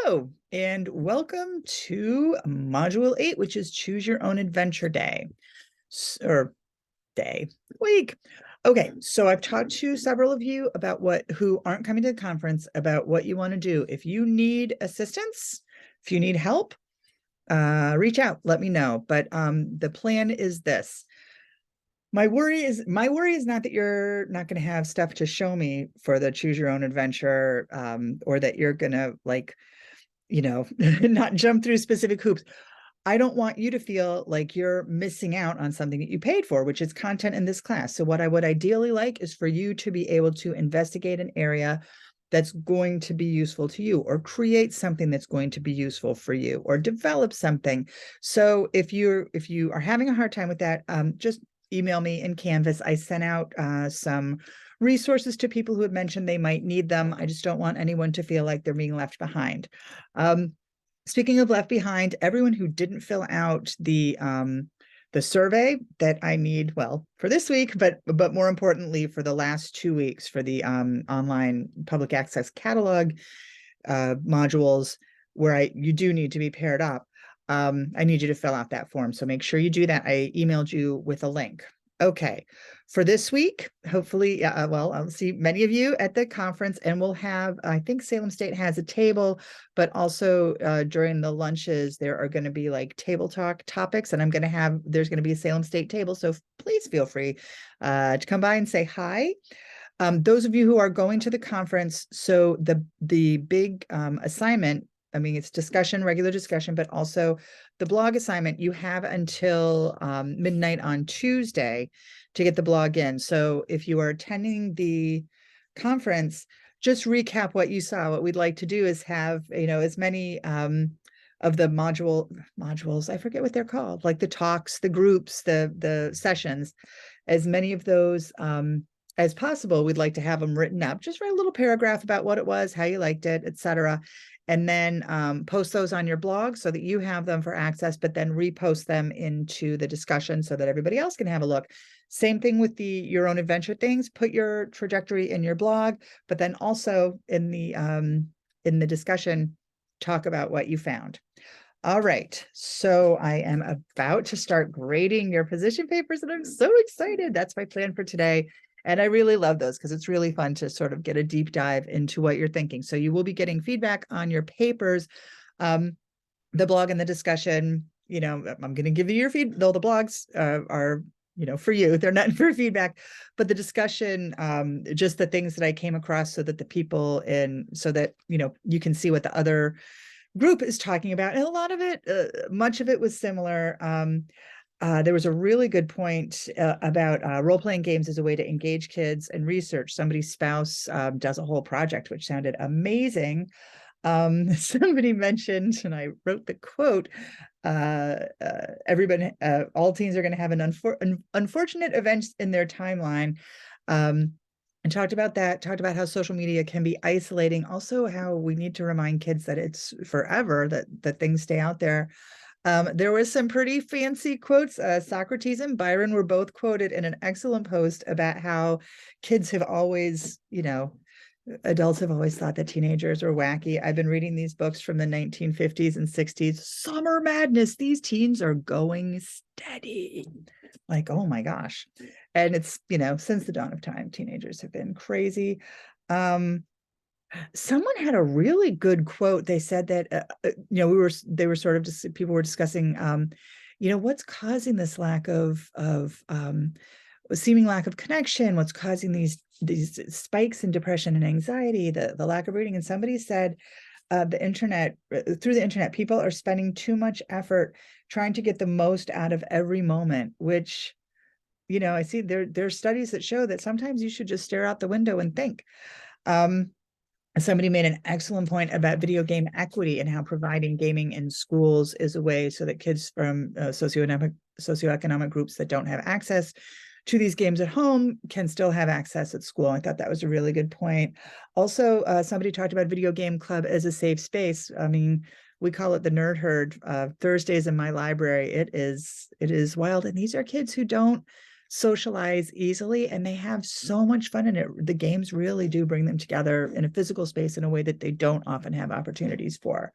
Hello, and welcome to Module 8, which is Choose Your Own Adventure Day, or week. Okay, so I've talked to several of you about who aren't coming to the conference about what you want to do. If you need assistance, if you need help, reach out, let me know. But the plan is this. My worry is not that you're not going to have stuff to show me for the Choose Your Own Adventure, or that you're going to not jump through specific hoops. I don't want you to feel like you're missing out on something that you paid for, which is content in this class. So what I would ideally like is for you to be able to investigate an area that's going to be useful to you, or create something that's going to be useful for you, or develop something. So if you are having a hard time with that, just email me in Canvas. I sent out some resources to people who had mentioned they might need them. I just don't want anyone to feel like they're being left behind. Speaking of left behind, everyone who didn't fill out the survey that I need, well, for this week, but more importantly, for the last 2 weeks, for the online public access catalog modules, where you do need to be paired up. I need you to fill out that form. So make sure you do that. I emailed you with a link. Okay, for this week, hopefully, well, I'll see many of you at the conference, and we'll have, I think Salem State has a table, but also during the lunches, there are going to be like table talk topics, and there's going to be a Salem State table. So please feel free to come by and say hi. Those of you who are going to the conference, so the big assignment, I mean, it's discussion, regular discussion, but also the blog assignment, you have until midnight on Tuesday to get the blog in. So if you are attending the conference, just recap what you saw. What we'd like to do is have, as many of the modules, I forget what they're called, like the talks, the groups, the sessions, as many of those as possible. We'd like to have them written up. Just write a little paragraph about what it was, how you liked it, etc. And then post those on your blog so that you have them for access, but then repost them into the discussion so that everybody else can have a look. Same thing with your own adventure things. Put your trajectory in your blog, but then also in the discussion, talk about what you found. All right, so I am about to start grading your position papers, and I'm so excited. That's my plan for today. And I really love those because it's really fun to sort of get a deep dive into what you're thinking. So you will be getting feedback on your papers, the blog and the discussion. I'm going to give you your feed, though the blogs are, for you. They're not for feedback, but the discussion, just the things that I came across so that you can see what the other group is talking about. And a lot of it, much of it was similar. There was a really good point about role-playing games as a way to engage kids and research. Somebody's spouse does a whole project, which sounded amazing. Somebody mentioned, and I wrote the quote, everybody, all teens are going to have an unfortunate events in their timeline. And talked about how social media can be isolating. Also, how we need to remind kids that it's forever, that things stay out there. There was some pretty fancy quotes. Socrates and Byron were both quoted in an excellent post about how kids have always, adults have always thought that teenagers were wacky. I've been reading these books from the 1950s and 60s. Summer madness. These teens are going steady. Like, oh my gosh. And it's, since the dawn of time, teenagers have been crazy. Someone had a really good quote. They said that, people were discussing, what's causing this seeming lack of connection, what's causing these spikes in depression and anxiety, the lack of reading. And somebody said, through the internet, people are spending too much effort trying to get the most out of every moment, which, I see there's studies that show that sometimes you should just stare out the window and think. Somebody made an excellent point about video game equity and how providing gaming in schools is a way so that kids from socioeconomic groups that don't have access to these games at home can still have access at school. I thought that was a really good point. Also, somebody talked about video game club as a safe space. I mean, we call it the Nerd Herd. Thursdays in my library, it is wild. And these are kids who don't socialize easily, and they have so much fun in it. The games really do bring them together in a physical space in a way that they don't often have opportunities for.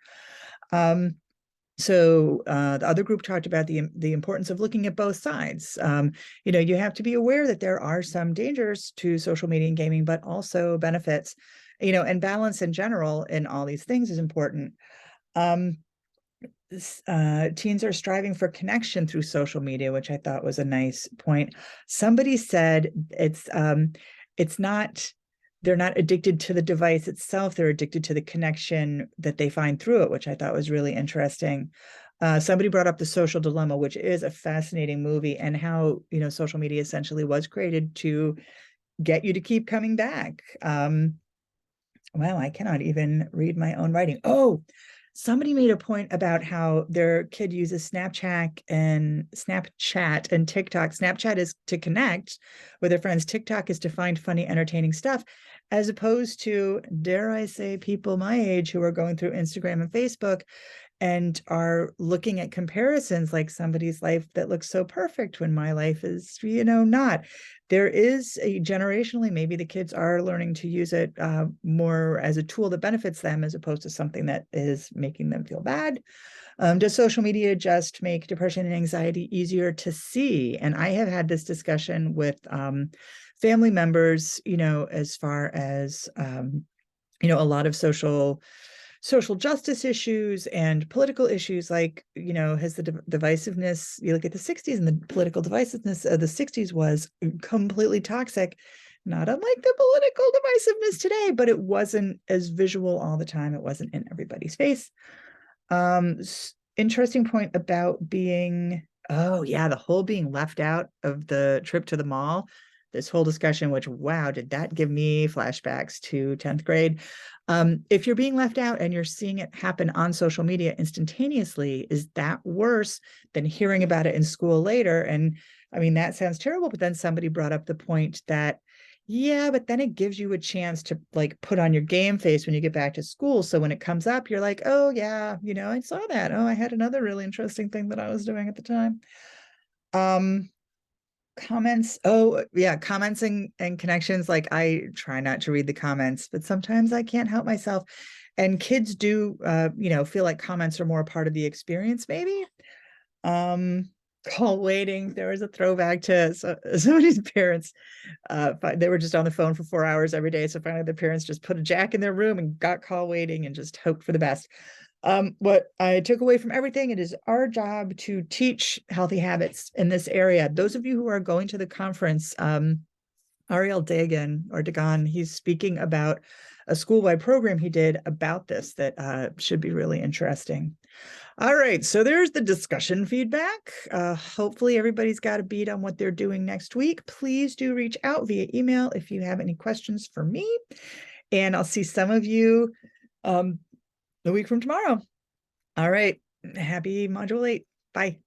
So the other group talked about the importance of looking at both sides. You have to be aware that there are some dangers to social media and gaming, but also benefits, and balance in general in all these things is important. Teens are striving for connection through social media, which I thought was a nice point. Somebody said it's not, they're not addicted to the device itself, they're addicted to the connection that they find through it, which I thought was really interesting. Somebody brought up The Social Dilemma, which is a fascinating movie, and how, social media essentially was created to get you to keep coming back. Wow, I cannot even read my own writing. Oh, somebody made a point about how their kid uses Snapchat and TikTok. Snapchat is to connect with their friends. TikTok is to find funny, entertaining stuff, as opposed to, dare I say, people my age who are going through Instagram and Facebook and are looking at comparisons, like somebody's life that looks so perfect when my life is, not. There is generationally, maybe the kids are learning to use it more as a tool that benefits them, as opposed to something that is making them feel bad. Does social media just make depression and anxiety easier to see? And I have had this discussion with family members, as far as, a lot of social justice issues and political issues, like, has the divisiveness, you look at the 60s, and the political divisiveness of the 60s was completely toxic, not unlike the political divisiveness today, but it wasn't as visual all the time. It wasn't in everybody's face. Interesting point about being, oh yeah, the whole being left out of the trip to the mall. This whole discussion, which, wow, did that give me flashbacks to 10th grade. If you're being left out and you're seeing it happen on social media instantaneously, is that worse than hearing about it in school later? And I mean, that sounds terrible, but then somebody brought up the point that, yeah, but then it gives you a chance to, like, put on your game face when you get back to school. So when it comes up, you're like, oh yeah, I saw that. Oh, I had another really interesting thing that I was doing at the time. Comments. Oh yeah, comments and connections. Like, I try not to read the comments, but sometimes I can't help myself. And kids do, feel like comments are more a part of the experience, maybe. Call waiting. There was a throwback to somebody's parents. They were just on the phone for 4 hours every day. So finally the parents just put a jack in their room and got call waiting and just hoped for the best. What I took away from everything, it is our job to teach healthy habits in this area. Those of you who are going to the conference, Ariel Dagan, he's speaking about a school-wide program he did about this that should be really interesting. All right, so there's the discussion feedback. Hopefully everybody's got a beat on what they're doing next week. Please do reach out via email if you have any questions for me. And I'll see some of you the week from tomorrow. All right, happy Module 8. Bye.